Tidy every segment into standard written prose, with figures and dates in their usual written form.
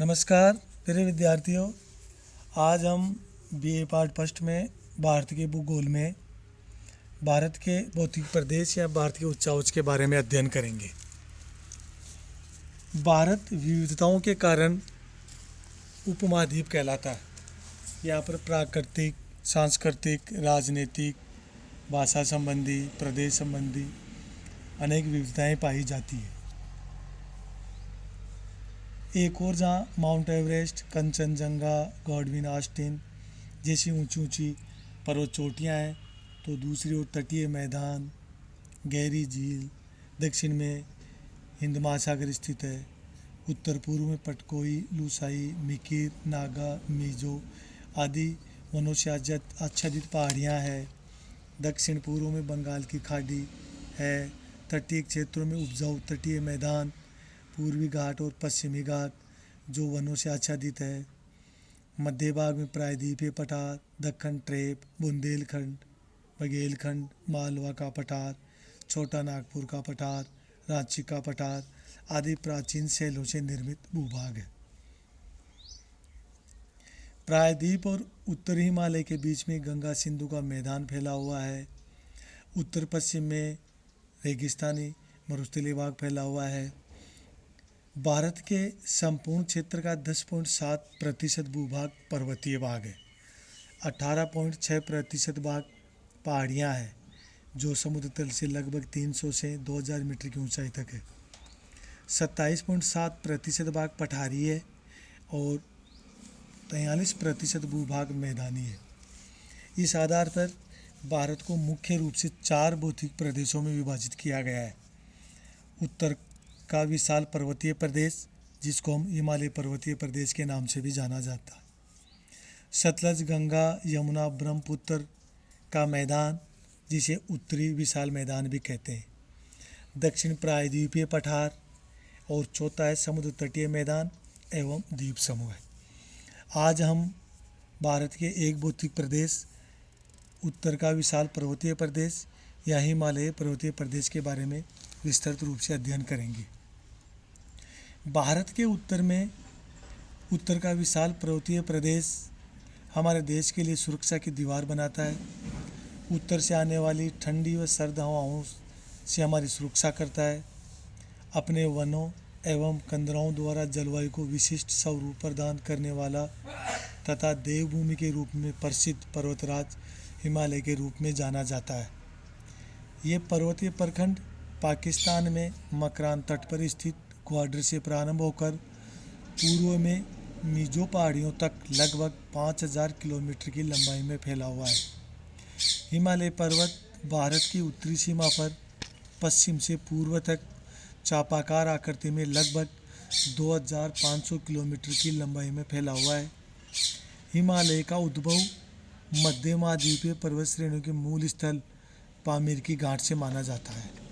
नमस्कार प्रिय विद्यार्थियों। आज हम बीए पार्ट फर्स्ट में भारत के भूगोल में भारत के भौतिक प्रदेश या भारत के उच्चावच के बारे में अध्ययन करेंगे। भारत विविधताओं के कारण उपमहाद्वीप कहलाता है। यहाँ पर प्राकृतिक, सांस्कृतिक, राजनीतिक, भाषा संबंधी, प्रदेश संबंधी अनेक विविधताएं पाई जाती है। एक और जहाँ mount Everest, Kanchenjunga, Godwin Austen जैसी ऊंची ऊंची पर्वत चोटियाँ हैं, तो दूसरी ओर तटीय मैदान, गहरी झील, दक्षिण में हिंद महासागर स्थित है। उत्तर पूर्व में पटकोई, लूसाई, मिकिर, नागा, मिजो आदि वनों से आच्छादित पहाड़ियाँ हैं। दक्षिण पूर्व में बंगाल की खाड़ी है। तटीय क्षेत्रों में उपजाऊ तटीय मैदान, पूर्वी घाट और पश्चिमी घाट जो वनों से आच्छादित है। मध्य भाग में प्रायद्वीपीय पठार, दक्कन ट्रेप, बुंदेलखंड, बघेलखंड, मालवा का पठार, छोटा नागपुर का पठार, रांची का पठार आदि प्राचीन शैलों से निर्मित भूभाग है। प्रायद्वीप और उत्तरी हिमालय के बीच में गंगा सिंधु का मैदान फैला हुआ है। उत्तर पश्चिम में रेगिस्तानी मरुस्थलीय भाग फैला हुआ है। भारत के संपूर्ण क्षेत्र का 10.7% भूभाग पर्वतीय भाग है। 18.6% भाग पहाड़ियाँ हैं जो समुद्र तल से लगभग 300 से 2000 मीटर की ऊंचाई तक है। 27.7% भाग पठारी है और 43% भूभाग मैदानी है। इस आधार पर भारत को मुख्य रूप से 4 भौतिक प्रदेशों में विभाजित किया गया है। उत्तर का विशाल पर्वतीय प्रदेश, जिसको हम हिमालय पर्वतीय प्रदेश के नाम से भी जाना जाता है। सतलज, गंगा, यमुना, ब्रह्मपुत्र का मैदान, जिसे उत्तरी विशाल मैदान भी कहते हैं। दक्षिण प्रायद्वीपीय पठार और चौथा है समुद्र तटीय मैदान एवं द्वीप समूह है। आज हम भारत के एक भौतिक प्रदेश, उत्तर का विशाल पर्वतीय प्रदेश या हिमालय पर्वतीय प्रदेश के बारे में विस्तृत रूप से अध्ययन करेंगे। भारत के उत्तर में उत्तर का विशाल पर्वतीय प्रदेश हमारे देश के लिए सुरक्षा की दीवार बनाता है। उत्तर से आने वाली ठंडी व सर्द हवाओं से हमारी सुरक्षा करता है। अपने वनों एवं कंदराओं द्वारा जलवायु को विशिष्ट स्वरूप प्रदान करने वाला तथा देवभूमि के रूप में प्रसिद्ध पर्वतराज हिमालय के रूप में जाना जाता है। ये पर्वतीय प्रखंड पाकिस्तान में मकरान तट पर स्थित ग्वाडर से प्रारंभ होकर पूर्व में मिजो पहाड़ियों तक लगभग 5000 किलोमीटर की लंबाई में फैला हुआ है। हिमालय पर्वत भारत की उत्तरी सीमा पर पश्चिम से पूर्व तक चापाकार आकृति में लगभग 2500 किलोमीटर की लंबाई में फैला हुआ है। हिमालय का उद्भव मध्य महाद्वीपीय पर्वत श्रेणियों के मूल स्थल पामीर की घाट से माना जाता है।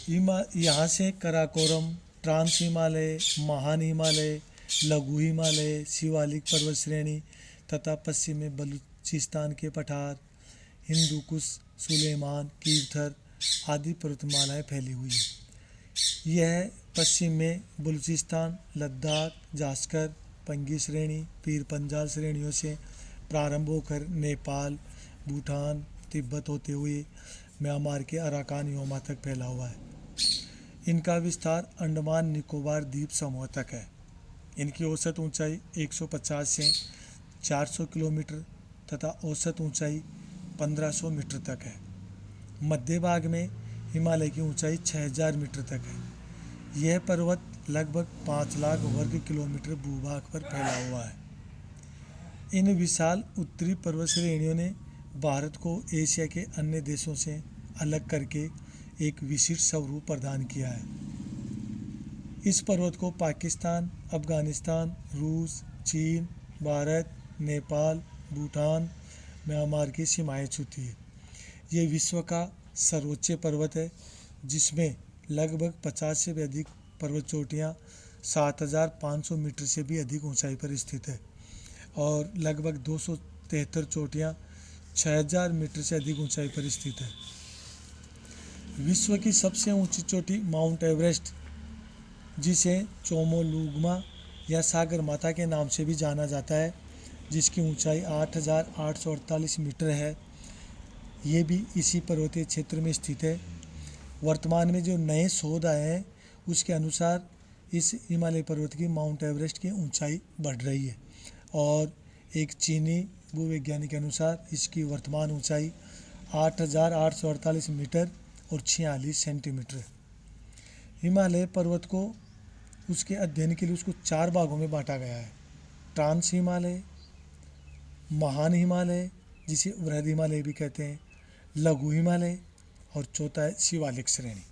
यहाँ से कराकोरम, ट्रांस हिमालय, महान हिमालय, लघु हिमालय, शिवालिक पर्वत श्रेणी तथा पश्चिम में बलूचिस्तान के पठार, हिंदुकुश, सुलेमान, कीर्थर आदि पर्वतमालाएं फैली हुई है। यह पश्चिम में बलूचिस्तान, लद्दाख, जास्कर, पंगी श्रेणी, पीर पंजाल श्रेणियों से प्रारंभ होकर नेपाल, भूटान, तिब्बत होते हुए म्यांमार के अराकान योमा तक फैला हुआ है। इनका विस्तार अंडमान निकोबार द्वीप समूह तक है। इनकी औसत ऊंचाई 150 से 400 किलोमीटर तथा औसत ऊंचाई 1500 मीटर तक है। मध्य भाग में हिमालय की ऊंचाई 6000 मीटर तक है। यह पर्वत लगभग 5 लाख वर्ग किलोमीटर भूभाग पर फैला हुआ है। इन विशाल उत्तरी पर्वत श्रेणियों ने भारत को एशिया के अन्य देशों से अलग करके एक विशिष्ट स्वरूप प्रदान किया है। इस पर्वत को पाकिस्तान, अफगानिस्तान, रूस, चीन, भारत, नेपाल, भूटान, म्यांमार की सीमाएं छूती है। ये विश्व का सर्वोच्च पर्वत है, जिसमें लगभग 50 से भी अधिक पर्वत चोटियाँ 7500 मीटर से भी अधिक ऊंचाई पर स्थित है और लगभग 273 चोटियाँ 6000 मीटर से अधिक ऊंचाई पर स्थित है। विश्व की सबसे ऊंची चोटी माउंट एवरेस्ट जिसे चोमोलुंगमा या सागर माता के नाम से भी जाना जाता है, जिसकी ऊंचाई 8,848 मीटर है। ये भी इसी पर्वतीय क्षेत्र में स्थित है। वर्तमान में जो नए शोध आए हैं उसके अनुसार इस हिमालय पर्वत की माउंट एवरेस्ट की ऊंचाई बढ़ रही है और एक चीनी भूवैज्ञानिक के अनुसार इसकी वर्तमान ऊंचाई 8,848 मीटर और 46 सेंटीमीटर है। हिमालय पर्वत को उसके अध्ययन के लिए उसको 4 भागों में बांटा गया है: ट्रांस हिमालय, महान हिमालय जिसे वृहद हिमालय भी कहते हैं, लघु हिमालय और चौथा है शिवालिक श्रेणी।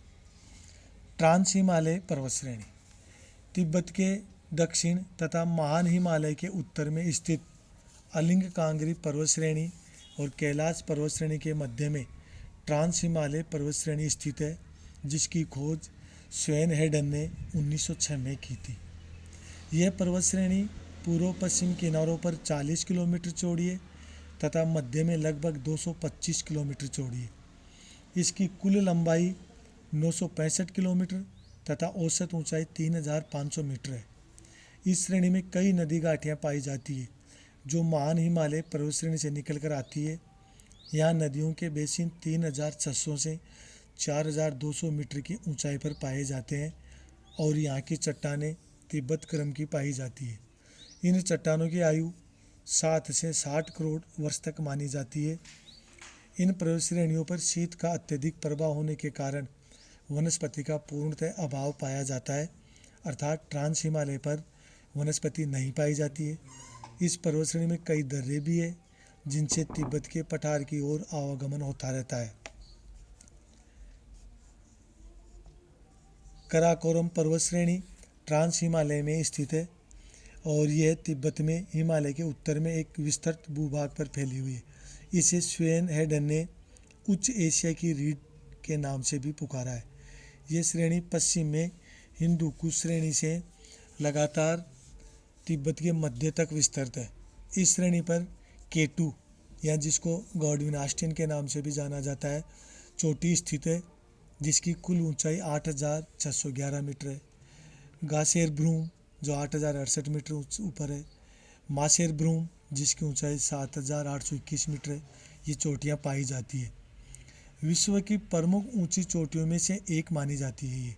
ट्रांस हिमालय पर्वत श्रेणी तिब्बत के दक्षिण तथा महान हिमालय के उत्तर में स्थित अलिंग कांगरी पर्वत श्रेणी और कैलाश पर्वत श्रेणी के मध्य में ट्रांस हिमालय पर्वत श्रेणी स्थित है, जिसकी खोज स्वेन हेडन ने 1906 में की थी। यह पर्वत श्रेणी पूर्व पश्चिम किनारों पर 40 किलोमीटर चौड़ी है तथा मध्य में लगभग 225 किलोमीटर चौड़ी है। इसकी कुल लंबाई 965 किलोमीटर तथा औसत ऊंचाई 3,500 मीटर है। इस श्रेणी में कई नदी घाटियाँ पाई जाती है जो महान हिमालय पर्वत श्रेणी से निकल कर आती है। यहाँ नदियों के बेसिन 3,600 से 4,200 मीटर की ऊंचाई पर पाए जाते हैं और यहाँ की चट्टानें तिब्बत क्रम की पाई जाती है। इन चट्टानों की आयु 7 से 60 करोड़ वर्ष तक मानी जाती है। इन पर्वत श्रेणियों पर शीत का अत्यधिक प्रभाव होने के कारण वनस्पति का पूर्णतः अभाव पाया जाता है, अर्थात ट्रांस हिमालय पर वनस्पति नहीं पाई जाती है। इस पर्वत श्रेणी में कई दर्रे भी है जिनसे तिब्बत के पठार की ओर आवागमन होता रहता है। कराकोरम पर्वत श्रेणी ट्रांस हिमालय में स्थित है और यह तिब्बत में हिमालय के उत्तर में एक विस्तृत भूभाग पर फैली हुई है। इसे स्वेन हेडन ने उच्च एशिया की रीढ़ के नाम से भी पुकारा है। यह श्रेणी पश्चिम में हिंदू कुश श्रेणी से लगातार तिब्बत के मध्य तक विस्तृत है। इस श्रेणी पर केटू या जिसको गॉडविन ऑस्टिन के नाम से भी जाना जाता है चोटी स्थित है, जिसकी कुल ऊंचाई 8,611 मीटर है। गासेर ब्रूम जो 8,068 मीटर ऊपर है, मासेर ब्रूम जिसकी ऊंचाई 7,821 मीटर है, ये चोटियाँ पाई जाती है। विश्व की प्रमुख ऊंची चोटियों में से एक मानी जाती है ये।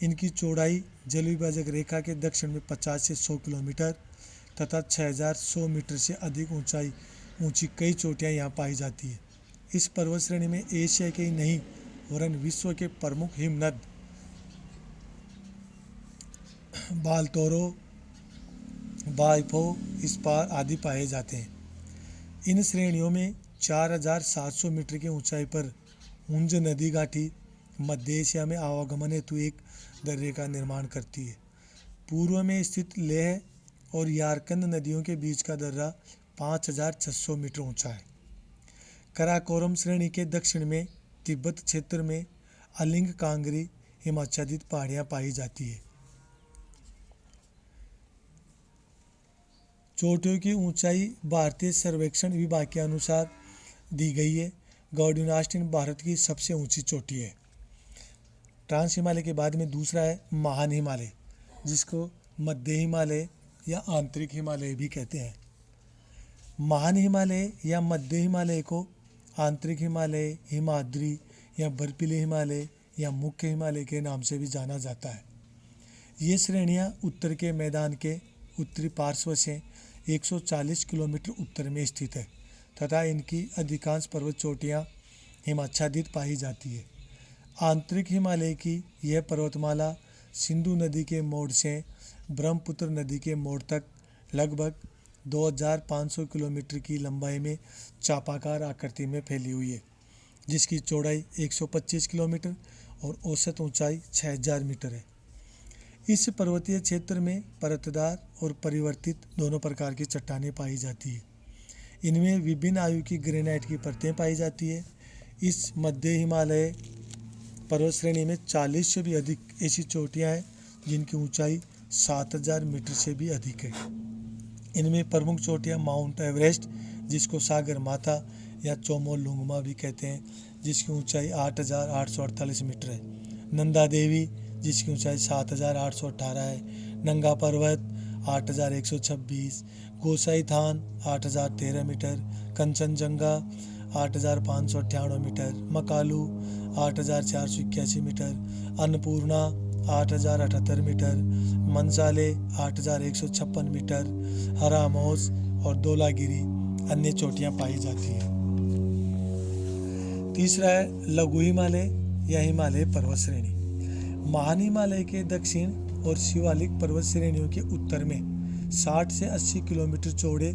इनकी चौड़ाई जलविभाजक रेखा के दक्षिण में 50 से 100 किलोमीटर तथा 6,100 मीटर से अधिक ऊंची कई चोटियाँ यहाँ पाई जाती है। इस पर्वत श्रेणी में एशिया के ही नहीं वरन विश्व के प्रमुख हिमनद बालतोरो, बाइफो, स्पार आदि पाए जाते हैं। इन श्रेणियों में 4,700 मीटर की ऊंचाई पर हुंज नदी घाटी मध्य एशिया में आवागमन हेतु एक दर्रे का निर्माण करती है। पूर्व में स्थित लेह और यारकंद नदियों के बीच का दर्रा 5,600 मीटर ऊंचा है। कराकोरम श्रेणी के दक्षिण में तिब्बत क्षेत्र में अलिंग कांगरी हिमाच्छादित पहाड़ियाँ पाई जाती है। चोटियों की ऊंचाई भारतीय सर्वेक्षण विभाग के अनुसार दी गई है। गॉडविन ऑस्टिन भारत की सबसे ऊंची चोटी है। ट्रांस हिमालय के बाद में दूसरा है महान हिमालय, जिसको मध्य हिमालय या आंतरिक हिमालय भी कहते हैं। महान हिमालय या मध्य हिमालय को आंतरिक हिमालय, हिमाद्री या बर्फीले हिमालय या मुख्य हिमालय के नाम से भी जाना जाता है। ये श्रेणियाँ उत्तर के मैदान के उत्तरी पार्श्व से 140 किलोमीटर उत्तर में स्थित है तथा इनकी अधिकांश पर्वत चोटियाँ हिमाच्छादित पाई जाती है। आंतरिक हिमालय की यह पर्वतमाला सिंधु नदी के मोड़ से ब्रह्मपुत्र नदी के मोड़ तक लगभग 2,500 किलोमीटर की लंबाई में चापाकार आकृति में फैली हुई है, जिसकी चौड़ाई 125 किलोमीटर और औसत ऊंचाई 6,000 मीटर है। इस पर्वतीय क्षेत्र में परतदार और परिवर्तित दोनों प्रकार की चट्टानें पाई जाती है। इनमें विभिन्न आयु की ग्रेनाइट की परतें पाई जाती है। इस मध्य हिमालय पर्वत श्रेणी में 40 से भी अधिक ऐसी चोटियाँ हैं जिनकी ऊंचाई 7,000 मीटर से भी अधिक है। इनमें प्रमुख चोटियाँ माउंट एवरेस्ट, जिसको सागर माता या चोमोलुंगमा भी कहते हैं, जिसकी ऊंचाई 8,848 मीटर है। नंदा देवी जिसकी ऊंचाई 7,818 है। Nanga Parbat 8,126, Gosai Than 8,013 metre, Kanchenjunga 8,598 metre, Makalu 8,481 metre, Annapurna 8,078 metre, Manaslu 8,156 metre, Haramosh और धौलागिरी अन्य चोटियां पाई जाती हैं। तीसरा है लघु हिमालय या हिमालय पर्वत श्रेणी। महान हिमालय के दक्षिण और शिवालिक पर्वत श्रेणियों के उत्तर में 60 से 80 किलोमीटर चौड़े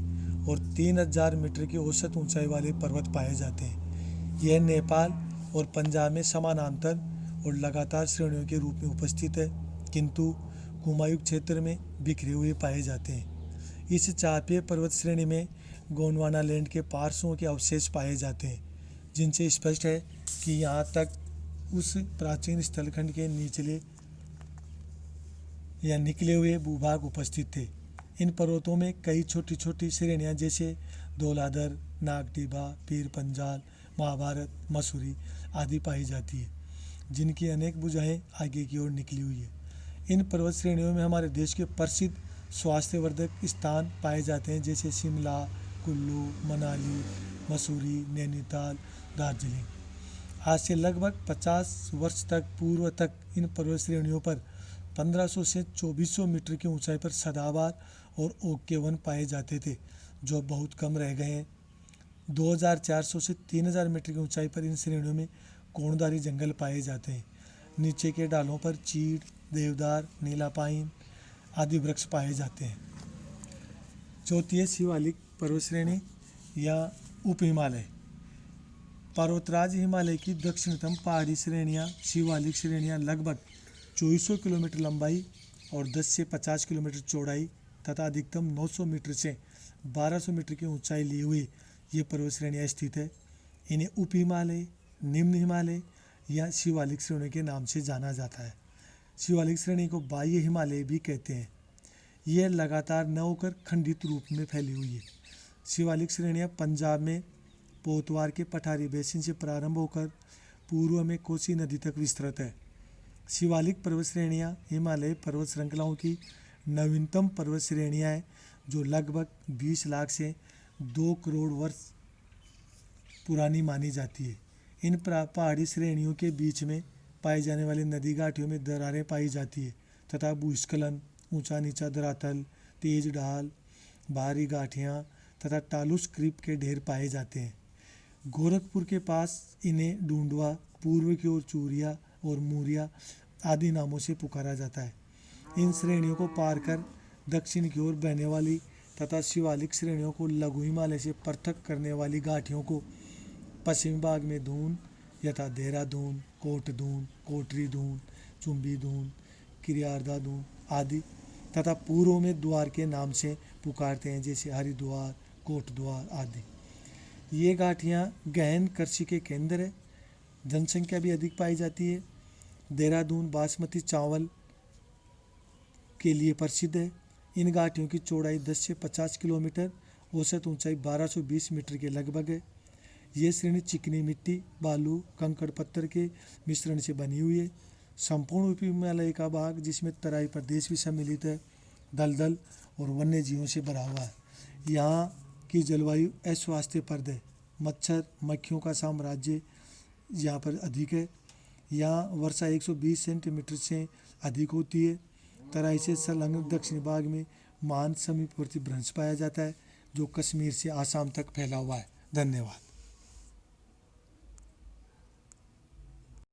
और 3,000 मीटर की औसत ऊंचाई वाले पर्वत पाए जाते हैं। यह नेपाल और पंजाब में समानांतर और लगातार श्रेणियों के रूप में उपस्थित है, किंतु कुमायूं क्षेत्र में बिखरे हुए पाए जाते हैं। इस चापीय पर्वत श्रेणी में गोंडवाना लैंड के पार्श्वों के अवशेष पाए जाते हैं, जिनसे स्पष्ट है कि यहाँ तक उस प्राचीन स्थलखंड के निचले या निकले हुए भूभाग उपस्थित थे। इन पर्वतों में कई छोटी छोटी श्रेणियाँ जैसे धौलाधर, नागटिबा, पीर पंजाल, महाभारत, मसूरी आदि पाई जाती है, जिनकी अनेक भुजाएं आगे की ओर निकली हुई है। इन पर्वत श्रेणियों में हमारे देश के प्रसिद्ध स्वास्थ्यवर्धक स्थान पाए जाते हैं, जैसे शिमला, कुल्लू, मनाली, मसूरी, नैनीताल, दार्जिलिंग। आज से लगभग 50 वर्ष तक पूर्व तक इन पर्वत श्रेणियों पर 1500 से 2400 मीटर की ऊंचाई पर सदाबहार और ओक के वन पाए जाते थे, जो बहुत कम रह गए हैं। 2400 से 3000 मीटर की ऊंचाई पर इन श्रेणियों में कोणधारी जंगल पाए जाते हैं। नीचे के डालों पर चीड़, देवदार, नीला पाइन आदि वृक्ष पाए जाते हैं। चौथी है शिवालिक पर्वत श्रेणी या उप हिमालय। पर्वतराज हिमालय की दक्षिणतम पहाड़ी श्रेणियाँ शिवालिक श्रेणियाँ लगभग 2400 किलोमीटर लंबाई और 10 से 50 किलोमीटर चौड़ाई तथा अधिकतम 900 मीटर से 1200 मीटर की ऊंचाई लिए हुए ये पर्वत श्रेणियाँ स्थित है। इन्हें उप हिमालय, निम्न हिमालय या शिवालिक श्रेणी के नाम से जाना जाता है। शिवालिक श्रेणी को बाह्य हिमालय भी कहते हैं। यह लगातार न होकर खंडित रूप में फैली हुई है। शिवालिक श्रेणियाँ पंजाब में पोतवार के पठारी बेसिन से प्रारंभ होकर पूर्व में कोसी नदी तक विस्तृत है। शिवालिक पर्वत श्रेणियाँ हिमालय पर्वत श्रृंखलाओं की नवीनतम पर्वत श्रेणियाँ हैं, जो लगभग 20 लाख से 2 करोड़ वर्ष पुरानी मानी जाती है। इन पहाड़ी श्रेणियों के बीच में पाई जाने वाली नदी घाटियों में दरारें पाई जाती है तथा भूस्खलन, ऊंचा नीचा धरातल, तेज ढाल, भारी घाटियाँ तथा टालूस क्रीप के ढेर पाए जाते हैं। गोरखपुर के पास इन्हें ढूंढवा, पूर्व की ओर चूरिया और मूरिया आदि नामों से पुकारा जाता है। इन श्रेणियों को पार कर दक्षिण की ओर बहने वाली तथा शिवालिक श्रेणियों को लघु हिमालय से पृथक करने वाली घाटियों को पश्चिमी भाग में दून यथा देहरादून, कोटदून, कोटरी दून, चुम्बी दून, किरियारदा दून आदि तथा पूर्व में द्वार के नाम से पुकारते हैं, जैसे हरिद्वार, कोटद्वार आदि। ये घाटियाँ गहन कृषि के केंद्र है। जनसंख्या भी अधिक पाई जाती है। देहरादून बासमती चावल के लिए प्रसिद्ध है। इन घाटियों की चौड़ाई 10 से 50 किलोमीटर, औसत ऊंचाई 1220 मीटर के लगभग है। ये श्रेणी चिकनी मिट्टी, बालू, कंकड़ पत्थर के मिश्रण से बनी हुई है। संपूर्ण उप हिमालय का भाग, जिसमें तराई प्रदेश भी सम्मिलित है, दलदल और वन्य जीवों से भरा हुआ है। यहाँ की जलवायु अस्वास्थ्यप्रद है। मच्छर, मक्खियों का साम्राज्य यहाँ पर अधिक है। यहाँ वर्षा 120 सेंटीमीटर से अधिक होती है। तराई से संलग्न दक्षिणी भाग में महान समीपवर्ती भ्रंश पाया जाता है, जो कश्मीर से आसाम तक फैला हुआ है। धन्यवाद।